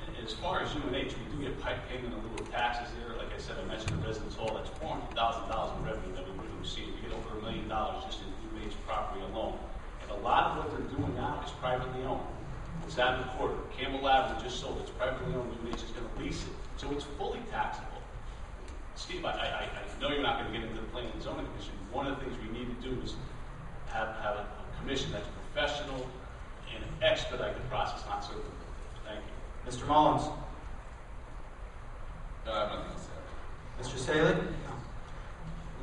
And as far as UNH, we do get payment on little taxes there. Like I said, I mentioned the residence hall, that's $400,000 in revenue that we would have received. We get over $1 million just in UNH property alone. A lot of what they're doing now is privately owned. It's out in the quarter. Campbell Avenue just sold. It's privately owned. UNH is going to lease it. So it's fully taxable. Steve, I know you're not going to get into the planning and zoning commission. One of the things we need to do is have a commission that's professional and expedite the process, not so. Thank you. Mr. Mullins. No, I have nothing to say. Mr. Saley?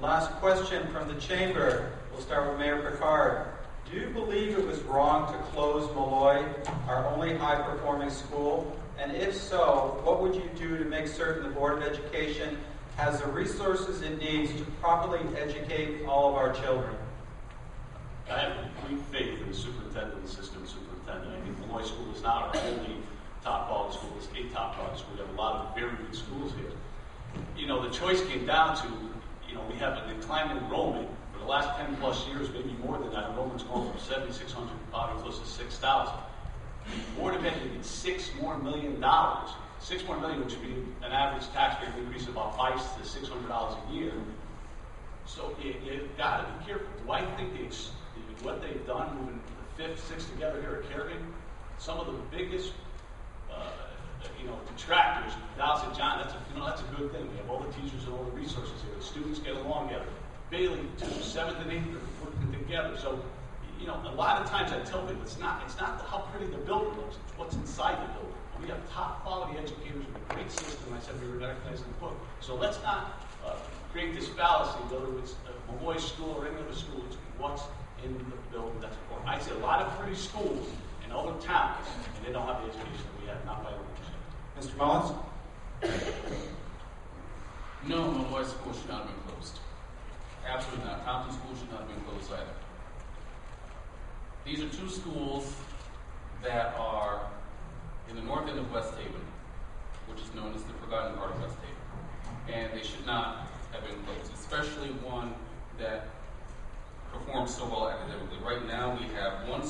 Last question from the chamber. We'll start with Mayor Picard. Do you believe it was wrong to close Malloy, our only high-performing school? And if so, what would you do to make certain the Board of Education has the resources it needs to properly educate all of our children? I have complete faith in the superintendent and the assistant superintendent. I think Malloy School is not our only top-quality school. It's a top-quality school. We have a lot of very good schools here. You know, the choice came down to, we have a declining enrollment. For the last 10 plus years, maybe more than that, enrollment's gone from 7,600 probably close to 6,000. The Board of Ed needs $6 more million. $6 more million, which would be an average taxpayer increase of about $500 to $600 a year. So you've got to be careful. Do I think what they've done, moving the 5th, 6th together here at Carrigan, some of the biggest detractors, Dallas and John, that's a good thing. We have all the teachers and all the resources here. The students get along together. Bailey, 7th and 8th are working together. So, a lot of times I tell people it's not how pretty the building looks, it's what's inside the building. We have top quality educators with a great system. I said we were recognized in the book. So let's not create this fallacy, whether it's Malloy School or any other school, it's what's in the building that's important. I see a lot of pretty schools in other towns, and they don't have the education that we have, not by ownership. Mr. Mullins? No, Malloy School should not have been closed. Absolutely not. Compton School should not have been closed either. These are two schools that are in the north end of West Haven, which is known as the forgotten part of West Haven. And they should not have been closed, especially one that performs so well academically. Right now we have one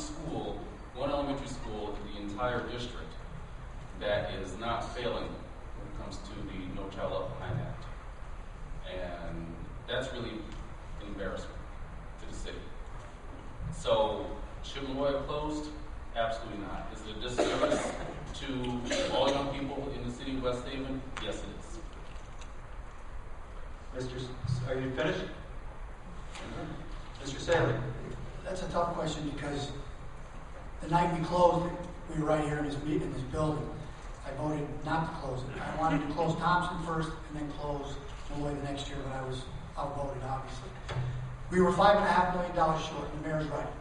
elementary school in the entire district that is not failing when it comes to the No Child Left Behind Act. And that's really embarrassment to the city. So, should Malloy have closed? Absolutely not. Is it a disservice to all young people in the city of West Haven? Yes, it is. Are you finished? Mr. Saley? That's a tough question because the night we closed, we were right here in this building. I voted not to close it. I wanted to close Thompson first and then close Malloy the next year, but I was outvoted, obviously. We were $5.5 million short, and the mayor's right.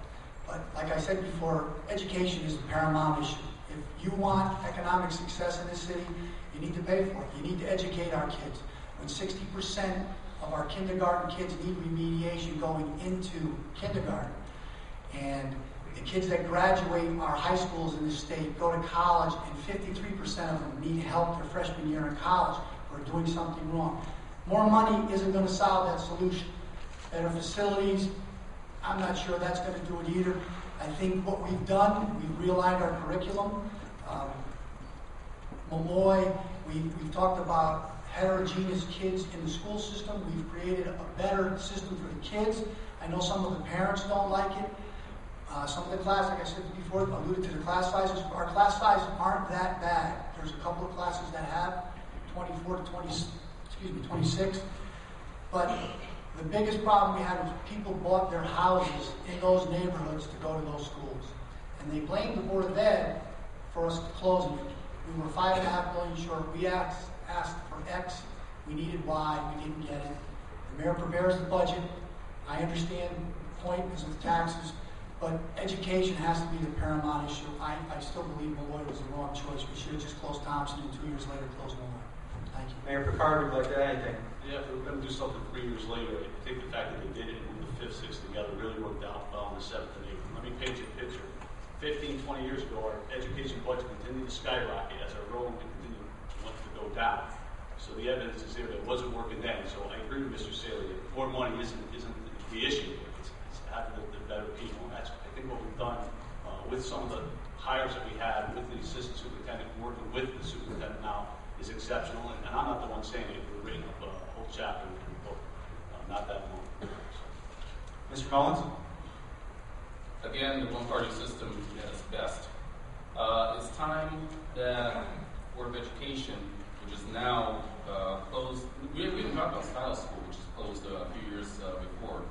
But like I said before, education is the paramount issue. If you want economic success in this city, you need to pay for it. You need to educate our kids. When 60% of our kindergarten kids need remediation going into kindergarten, and the kids that graduate our high schools in this state go to college, and 53% of them need help their freshman year in college. or doing something wrong. More money isn't going to solve that solution. Better facilities, I'm not sure that's going to do it either. I think what we've done, we've realigned our curriculum. Malloy, we've talked about heterogeneous kids in the school system. We've created a better system for the kids. I know some of the parents don't like it. Some of the class, like I said before, alluded to the class sizes. Our class sizes aren't that bad. There's a couple of classes that have 24 to 26. But the biggest problem we had was people bought their houses in those neighborhoods to go to those schools. And they blamed the Board of Ed for us closing it. We were $5.5 million short. We asked for X. We needed Y. We didn't get it. The mayor prepares the budget. I understand the point because of the taxes. But education has to be the paramount issue. I still believe Malloy was the wrong choice. We should have just closed Thompson and 2 years later closed Malloy. Thank you. Mayor Picard would like to add anything. Yeah, if we were going to do something 3 years later, I think the fact that they did it and moved the 5th, 6th together really worked out well on the 7th and 8th. Let me paint you a picture. 15, 20 years ago, our education budget continued to skyrocket as our enrollment continued to go down. So the evidence is there that it wasn't working then. So I agree with Mr. Saley. More money isn't the issue. It's having the better people. And that's, I think, what we've done with some of the hires that we had with the assistant superintendent, working with the superintendent now, is exceptional. And I'm not the one saying it. We're reading up a whole chapter in the book not that long. Mr. Mullins? Again, the one-party system at its best. It's time that Board of Education, which is now closed, we didn't talk about Style School, which is closed a few years before,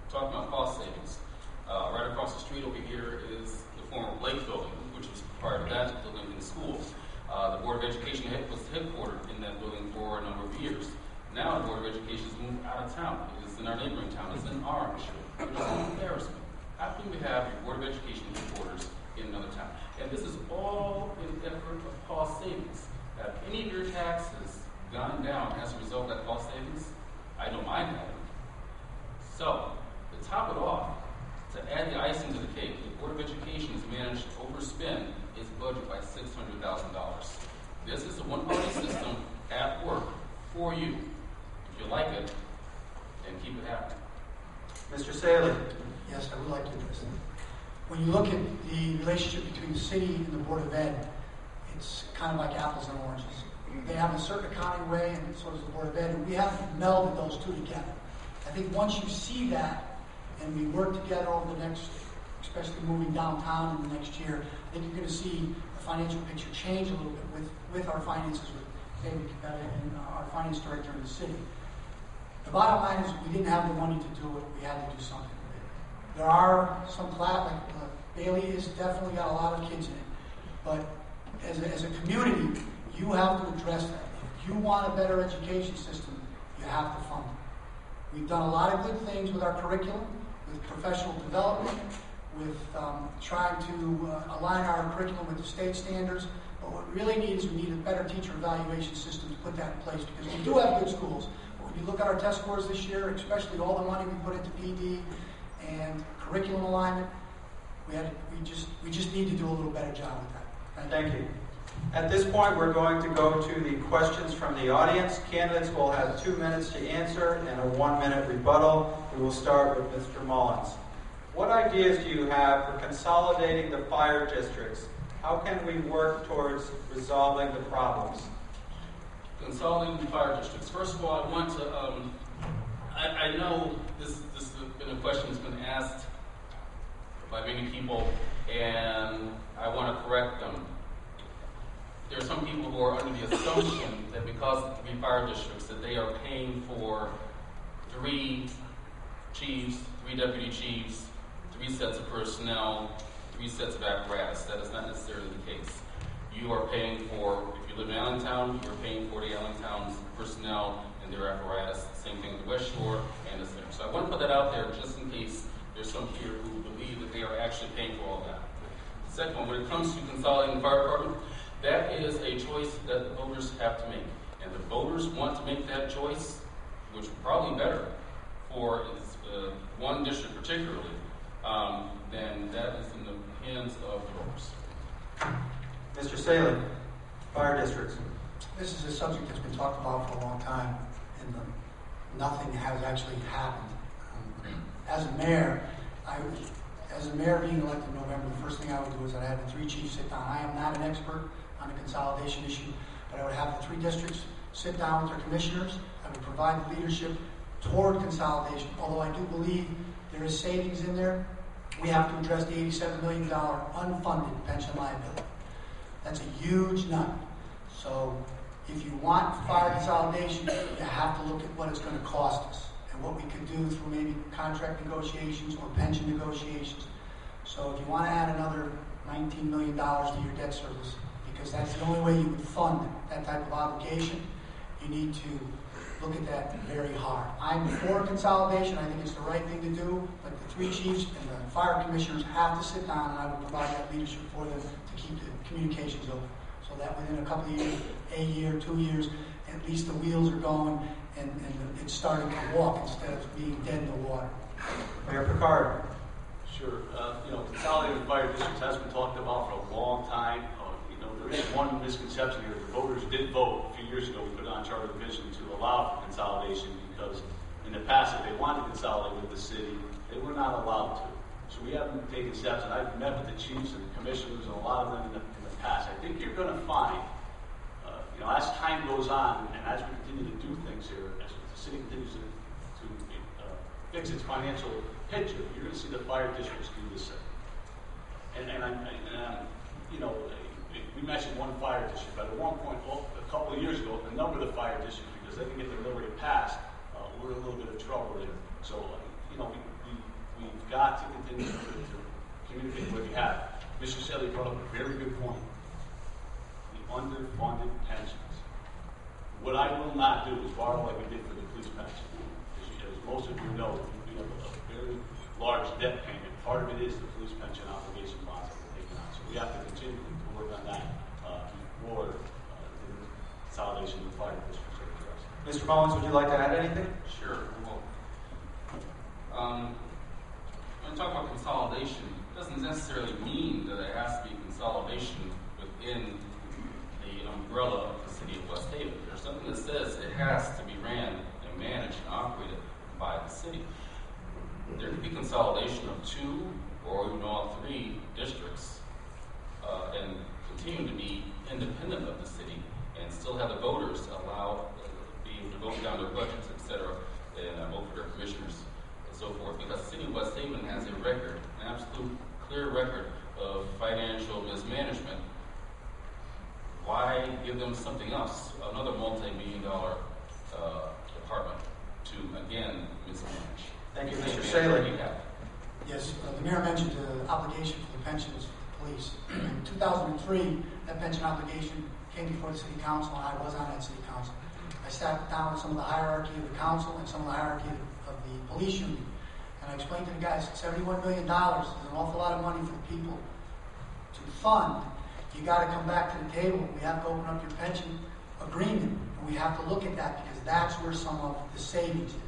talking about cost savings. Right across the street over here is the former Blake building, which was prior to that the Lincoln School. The Board of Education was headquartered in that building for a number of years. Now the Board of Education has moved out of town. It is in our neighboring town. It's in Orange. It is an embarrassment. How can we have your Board of Education headquarters in another town? And this is all in the effort of cost savings. Have any of your taxes gone down as a result of that cost savings? I know mine haven't. So, to top it off, to add the icing to the cake, the Board of Education has managed to overspend its budget by $600,000. This is a one-party system at work for you. If you like it, then keep it happening. Mr. Saley? Yes, I would like to address that. When you look at the relationship between the city and the Board of Ed, it's kind of like apples and oranges. They have a certain accounting way, and so does the Board of Ed, and we have melded those two together. I think once you see that, and we work together over the next, especially moving downtown in the next year, I think you're going to see the financial picture change a little bit with our finances, with David Cabetta and our finance director in the city. The bottom line is we didn't have the money to do it. We had to do something with it. There are some class, like Bailey has definitely got a lot of kids in it. But as a community, you have to address that. If you want a better education system, you have to fund it. We've done a lot of good things with our curriculum, with professional development, with trying to align our curriculum with the state standards. But what we really need is we need a better teacher evaluation system to put that in place, because we do have good schools. But when you look at our test scores this year, especially all the money we put into PD and curriculum alignment, we just need to do a little better job with that. Thank you. At this point, we're going to go to the questions from the audience. Candidates will have 2 minutes to answer and a 1-minute rebuttal. We will start with Mr. Mullins. What ideas do you have for consolidating the fire districts? How can we work towards resolving the problems? Consolidating the fire districts. First of all, I want to, I know this has been a question that's been asked by many people, and I want to correct them. There are some people who are under the assumption that because of the 3 fire districts that they are paying for 3 chiefs, 3 deputy chiefs, 3 sets of personnel, 3 sets of apparatus. That is not necessarily the case. You are paying for, if you live in Allentown, you are paying for the Allentown's personnel and their apparatus. Same thing with the West Shore and the Center. So I want to put that out there just in case there's some here who believe that they are actually paying for all that. The second one, when it comes to consolidating the fire department, that is a choice that the voters have to make. And the voters want to make that choice, which is probably better for one district particularly, then that is in the hands of the voters. Mr. Saley. Fire districts. This is a subject that's been talked about for a long time, and nothing has actually happened. As a mayor being elected in November, the first thing I would do is I'd have the three chiefs sit down. I am not an expert on the consolidation issue, but I would have the three districts sit down with their commissioners. I would provide the leadership toward consolidation. Although I do believe there is savings in there, we have to address the $87 million unfunded pension liability. That's a huge nut. So if you want fire consolidation, you have to look at what it's going to cost us and what we could do through maybe contract negotiations or pension negotiations. So if you want to add another $19 million to your debt service, because that's the only way you would fund that type of obligation, you need to look at that very hard. I'm for consolidation. I think it's the right thing to do, but the three chiefs and the fire commissioners have to sit down, and I will provide that leadership for them to keep the communications open, so that within a couple of years, a year, 2 years, at least the wheels are going and it's starting to walk instead of being dead in the water. Mayor Picard. Sure. Consolidated fire districts has been talked about for a long time. There is one misconception here. The voters did vote a few years ago. We put on charter division to allow for consolidation because in the past, if they wanted to consolidate with the city, they were not allowed to. So we haven't taken steps, and I've met with the chiefs and the commissioners and a lot of them in the past. I think you're going to find, as time goes on and as we continue to do things here, as the city continues to fix its financial picture, you're going to see the fire districts do the same. We mentioned one fire district, but at one point, a couple of years ago, a number of the fire districts, because they didn't get their liberty passed, were in a little bit of trouble there. So, we've got to continue to communicate what we have. Mr. Shelley brought up a very good point. The underfunded pensions. What I will not do is borrow like we did for the police pension. As most of you know, we have a very large debt payment. Part of it is the police pension obligation bonds that we're taking on. So we have to continue to work on that before the consolidation of the fire districts are addressed. Mr. Mullins, would you like to add anything? Sure. Well, when we talk about consolidation, it doesn't necessarily mean that there has to be consolidation within the umbrella of the city of West Haven. There's something that says it has to be ran and managed and operated by the city. There could be consolidation of 2 or even all 3 districts and continue to be independent of the city and still have the voters be able to vote down their budgets, etc., and vote for their commissioners and so forth. Because the city of West Haven has a record, an absolute clear record of financial mismanagement. Why give them something else, another multi-million-dollar department to, again, mismanage? Thank you, Mr. Saley. Yes, the mayor mentioned the obligation for the pensions police. In 2003, that pension obligation came before the city council, and I was on that city council. I sat down with some of the hierarchy of the council and some of the hierarchy of the police union, and I explained to the guys, $71 million is an awful lot of money for the people to fund. You got to come back to the table. We have to open up your pension agreement, and we have to look at that because that's where some of the savings is.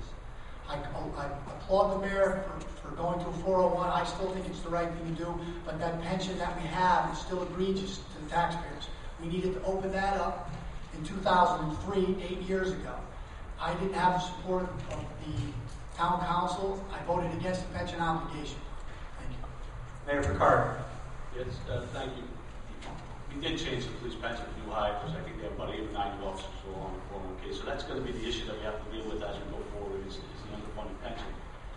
I applaud the mayor for going to a 401. I still think it's the right thing to do, but that pension that we have is still egregious to the taxpayers. We needed to open that up in 2003, 8 years ago. I didn't have the support of the town council. I voted against the pension obligation. Thank you. Mayor Picard. Yes, thank you. We did change the police pension for new hires. I think they have about 8 or 90 officers who are on the 401k. So that's going to be the issue that we have to deal with as we go forward is the underfunded pension.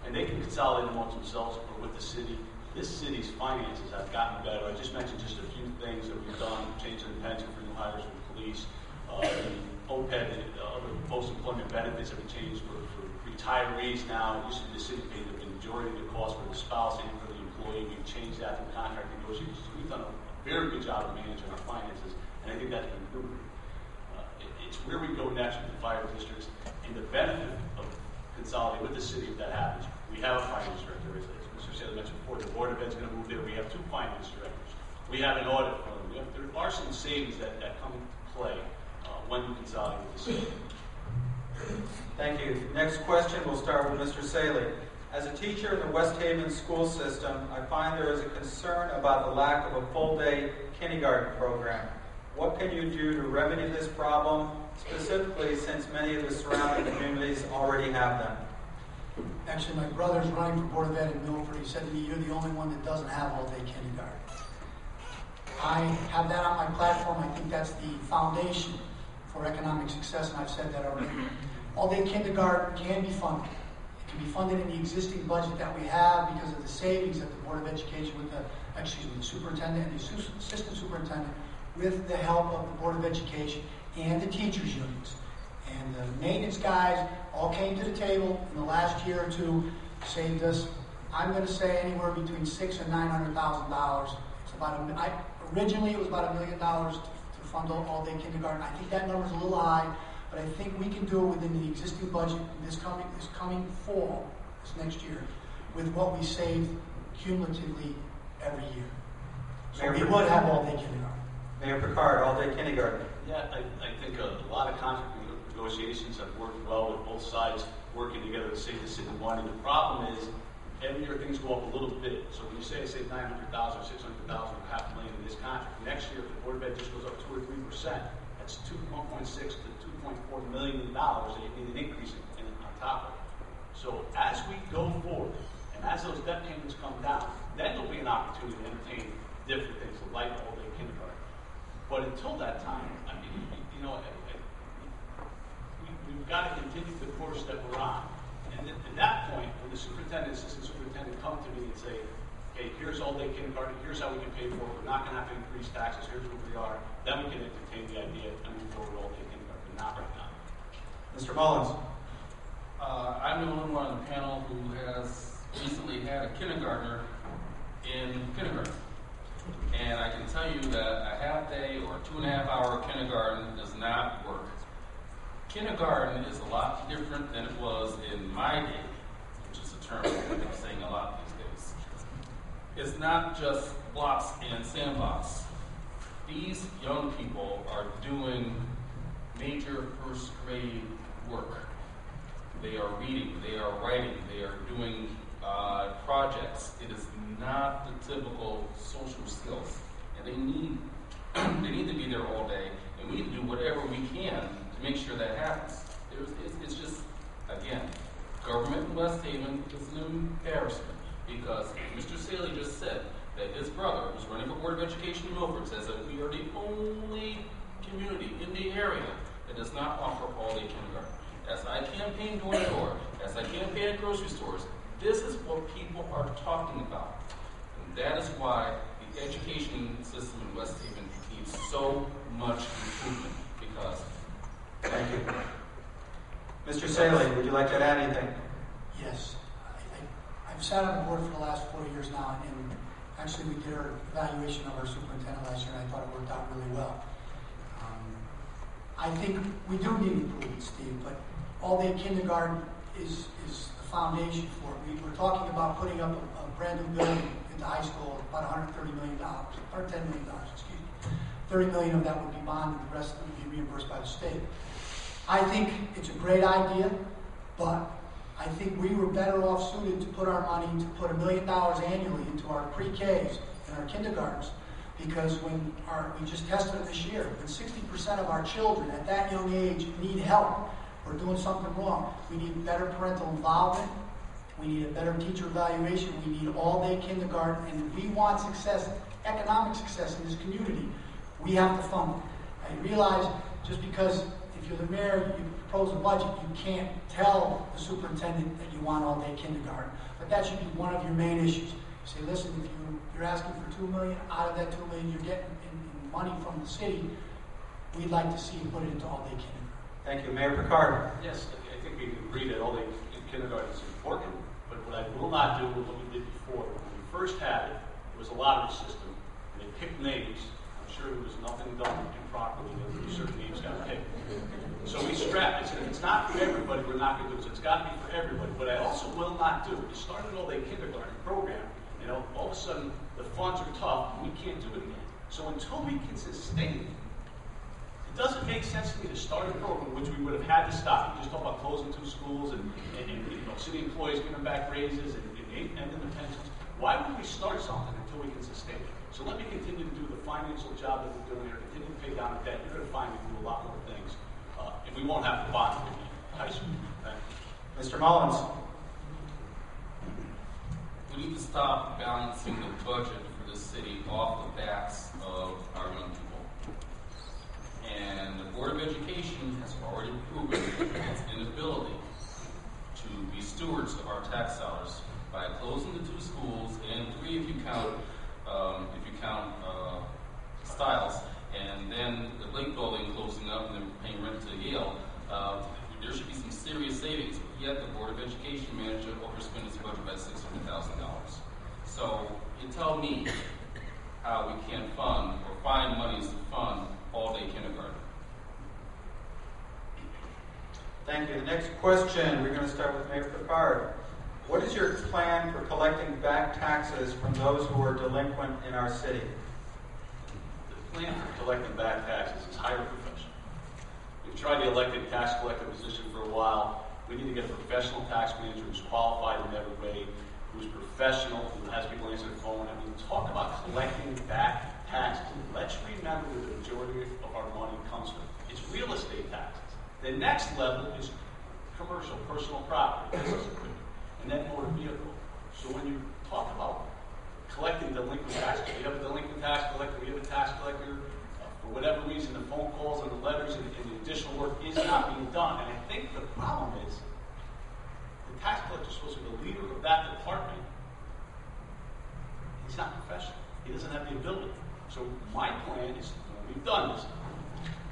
And they can consolidate amongst themselves or with the city. This city's finances have gotten better. I just mentioned just a few things that we've done, changing the pension for new hires for the police. The OPEB, the other post-employment benefits have been changed for retirees now. It used to be the city paid the majority of the cost for the spouse and for the employee. We've changed that through contract negotiations. So we've done a very good job of managing our finances, and I think that's been proven. It's where we go next with the fire districts and the benefit of consolidating with the city if that happens. We have a finance director, as Mr. Saylor mentioned before. The Board of Ed's going to move there. We have 2 finance directors. We have an audit firm. There are some savings that come into play when you consolidate with the city. Thank you. Next question, we'll start with Mr. Saley. As a teacher in the West Haven school system, I find there is a concern about the lack of a full-day kindergarten program. What can you do to remedy this problem, specifically since many of the surrounding communities already have them? Actually, my brother's running for Board of Ed in Milford. He said to me, "You're the only one that doesn't have all-day kindergarten." I have that on my platform. I think that's the foundation for economic success, and I've said that already. All-day kindergarten can be funded. It can be funded in the existing budget that we have because of the savings that the Board of Education with the superintendent and the assistant superintendent, with the help of the Board of Education and the teachers' unions. And the maintenance guys all came to the table in the last year or two, saved us, I'm going to say, anywhere between $600,000 and $900,000. It's about originally it was about $1 million to fund all-day kindergarten. I think that number's a little high, but I think we can do it within the existing budget this coming fall, this next year, with what we save cumulatively every year. So we would have all-day kindergarten. Mayor Picard, all-day kindergarten. Yeah, I think a lot of contract negotiations have worked well with both sides working together to save the city money. The problem is every year things go up a little bit. So when you say save $900,000 or $600,000 or $500,000 in this contract, next year if the Board of Ed just goes up 2 or 3%, that's $1.6 to $2.4 million that you need an increase in on top of it. So as we go forward and as those debt payments come down, then there'll be an opportunity to entertain different things like all-day kindergarten. But until that time, I mean, we've got to continue the course that we're on. And at that point, when the superintendent, assistant superintendent come to me and say, hey, here's all-day kindergarten, here's how we can pay for it, we're not going to have to increase taxes, here's what we are, then we can entertain the idea and move forward all-day kindergarten, but not right now. Mr. Mullins. I'm the only one on the panel who has recently had a kindergartner in kindergarten. And I can tell you that a half-day or 2.5-hour kindergarten does not work. Kindergarten is a lot different than it was in my day, which is a term I'm saying a lot these days. It's not just blocks and sandbox. These young people are doing major first grade work. They are reading, they are writing, they are doing projects. It is not the typical social skills. And they need to be there all day, and we need to do whatever we can to make sure that happens. It's just, again, government in West Haven is an embarrassment because Mr. Saley just said that his brother, who's running for Board of Education in Milford, says that we are the only community in the area that does not offer all-day kindergarten. As I campaign door to door, as I campaign at grocery stores, this is what people are talking about. And that is why the education system in West Haven needs so much improvement because... Thank you. Mr. Saley, would you like to add anything? Yes. I've sat on the board for the last 4 years now, and actually we did our evaluation of our superintendent last year, and I thought it worked out really well. I think we do need improvement, Steve, but all-day kindergarten is the foundation for it. We're talking about putting up a brand new building in the high school, about $130 million, $110 million, excuse me. $30 million of that would be bonded, the rest would be reimbursed by the state. I think it's a great idea, but I think we were better off suited to put our money, to put $1 million annually into our pre-Ks and our kindergartens, because when we just tested it this year, when 60% of our children at that young age need help or doing something wrong, we need better parental involvement, we need a better teacher evaluation, we need all-day kindergarten, and if we want success, economic success in this community, we have to fund it. I realize just because if you're the mayor, you propose a budget, you can't tell the superintendent that you want all-day kindergarten, but that should be one of your main issues. You say, listen, if you're asking for $2 million, out of that $2 million you're getting in money from the city, we'd like to see you put it into all-day kindergarten. Thank you. Mayor Picard. Yes, I think we can agree that all-day kindergarten is important, but what I will not do with what we did before. When we first had it, it was a lottery system, and they picked names. I'm sure there was nothing done improperly, that certain names got picked. So we strapped it. If it's not for everybody, we're not going to do it. So it's got to be for everybody. What I also will not do is start an all-day kindergarten program. All of a sudden, the funds are tough, and we can't do it again. So until we can sustain it, it doesn't make sense to me to start a program which we would have had to stop. You just talk about closing 2 schools and city employees giving back raises and ending the pensions. Why would we start something until we can sustain it? So let me continue to do the financial job that we're doing here, continue to pay down the debt. You're going to find we do a lot more things. And we won't have to bond with Tyson. Okay? Mr. Mullins. We need to stop balancing the budget for the city off the backs of our young people. And the Board of Education has already proven its inability to be stewards of our tax dollars by closing the 2 schools, and 3 if you count Stiles, and then the Blake building closing up and then paying rent to Yale. There should be some serious savings, but yet the Board of Education manager overspent its budget by $600,000. So you tell me how we can't fund or find monies to fund all-day kindergarten. Thank you. The next question, we're going to start with Mayor Picard. What is your plan for collecting back taxes from those who are delinquent in our city? The plan for collecting back taxes is hire a professional. We've tried the elected tax collector position for a while. We need to get a professional tax manager who's qualified in every way, who's professional, who has people answer the phone. And we talk about collecting back taxes. Let's remember where the majority of our money comes from. It's real estate taxes. The next level is commercial, personal property, business equipment, and then motor vehicle. So when you talk about collecting delinquent taxes, we have a delinquent tax collector, we have a tax collector. For whatever reason, the phone calls and the letters and the additional work is not being done. And I think the problem is the tax collector is supposed to be the leader of that department. He's not professional. He doesn't have the ability. So my plan is, we've done this,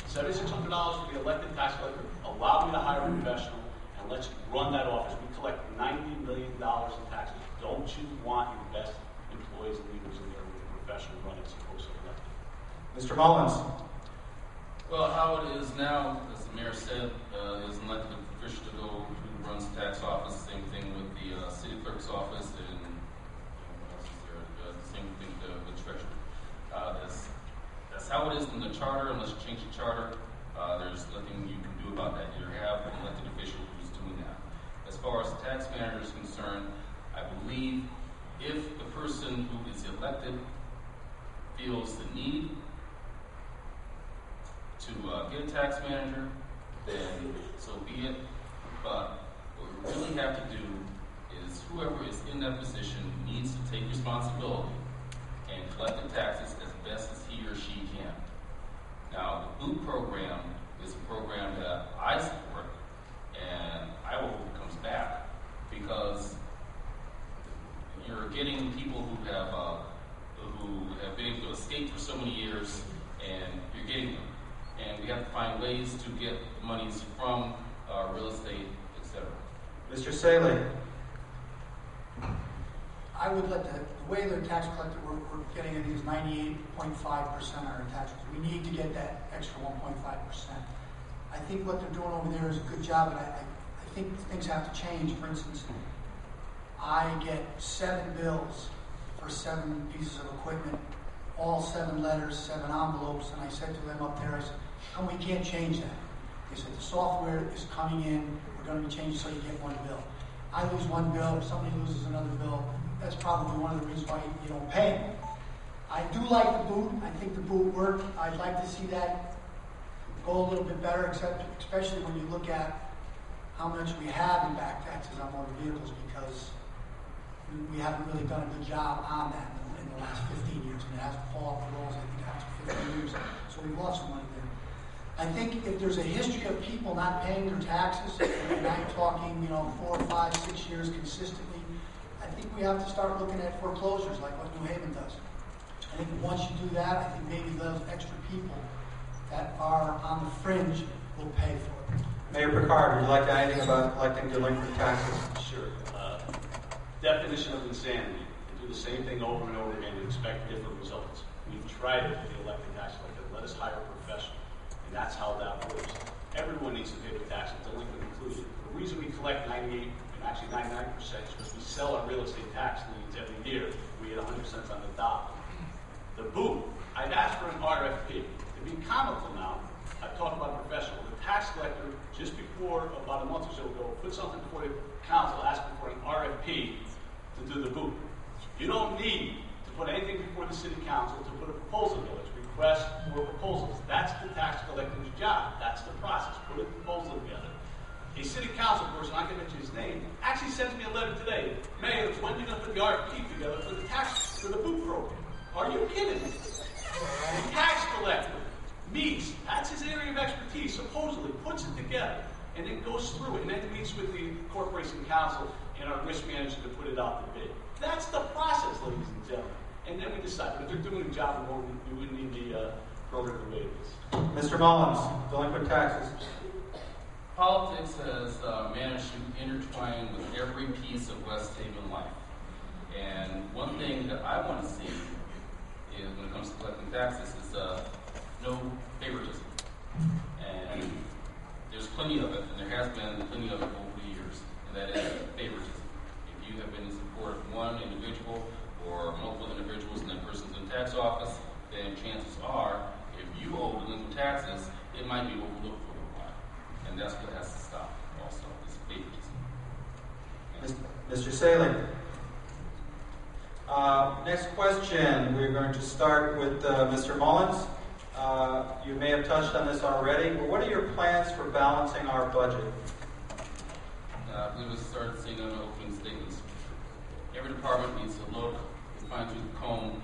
$7,600 for the elected tax collector, allow me to hire a professional, and let's run that office. We collect $90 million in taxes. Don't you want your best employees and leaders in there with a professional run as opposed to elected? Mr. Mullins. Well, how it is now, as the mayor said, is an elected official to go who runs the tax office. Same thing with the city clerk's office, and what else is there? Same thing with the treasurer. That's how it is in the charter. Unless you change the charter, there's nothing you can do about that. You have an elected official who's doing that. As far as the tax manager is concerned, I believe if the person who is elected feels the need to get a tax manager, then so be it. But what we really have to do is whoever is in that position needs to take responsibility and collect the taxes as best as he or she can. Now, the BOOT program is a program that I support, and I will hope it comes back, because you're getting people who have been able to escape for so many years, and you're getting them. And we have to find ways to get monies from real estate, etc. Mr. Saley. I would let the way the tax collector we're getting, I think, is 98.5% on our taxes. We need to get that extra 1.5%. I think what they're doing over there is a good job, and I think things have to change. For instance, I get 7 bills for 7 pieces of equipment, all 7 letters, 7 envelopes, and I said to them up there, I said, we can't change that. They said, the software is coming in, we're going to be changed so you get 1 bill. I lose 1 bill, if somebody loses another bill, that's probably one of the reasons why you don't pay. I do like the boot. I think the boot worked. I'd like to see that go a little bit better, especially when you look at how much we have in back taxes on motor vehicles, because we haven't really done a good job on that in the last 15 years, and it hasn't fallen off the rolls, I think, after 15 years. So we've lost some money there. I think if there's a history of people not paying their taxes, and I'm talking, 4, 5, 6 years consistently, I think we have to start looking at foreclosures like what New Haven does. I think once you do that, I think maybe those extra people that are on the fringe will pay for it. Mayor Picard, would you like to add anything about collecting delinquent taxes? Sure. Definition of insanity. To do the same thing over and over again and expect different results. We've tried it with the elected tax collector. Let us hire a professional. And that's how that works. Everyone needs to pay the taxes, delinquent included. The reason we collect 98 and actually 99% is because we sell our real estate tax liens every year. We get 100% on the dot. The boot, I've asked for an RFP. To be comical now, I've talked about a professional. The tax collector, just before, about a month or so ago, put something before the council asking for an RFP to do the boot. You don't need to put anything before the city council to put a proposal bill. It's request for proposals. That's the tax collector's job. That's the process. Put a proposal together. A city council person, I can mention his name, actually sends me a letter today. Mayor, when are you going to put the RFP together for the food program? Are you kidding me? The tax collector meets, that's his area of expertise, supposedly puts it together, and then goes through it, and then meets with the corporation council and our risk manager to put it out to bid. That's the process, ladies and gentlemen. And then we decide. But if they're doing a job, we wouldn't need the program the way it is. Mr. Mullins, delinquent taxes. Politics has managed to intertwine with every piece of West Haven life. And one thing that I want to see is, when it comes to collecting taxes, is no favoritism. And there's plenty of it, and there has been plenty of it over the years, and that is favoritism. If you have been in support of one individual or multiple individuals and that person's in tax office, then chances are, if you owe delinquent taxes, it might be overlooked for a while. And that's what has to stop also, is favoritism. Mr. Saley. Next question, we're going to start with Mr. Mullins. You may have touched on this already, but what are your plans for balancing our budget? I believe we started seeing on the opening statements. Every department needs to look, fine-tooth comb,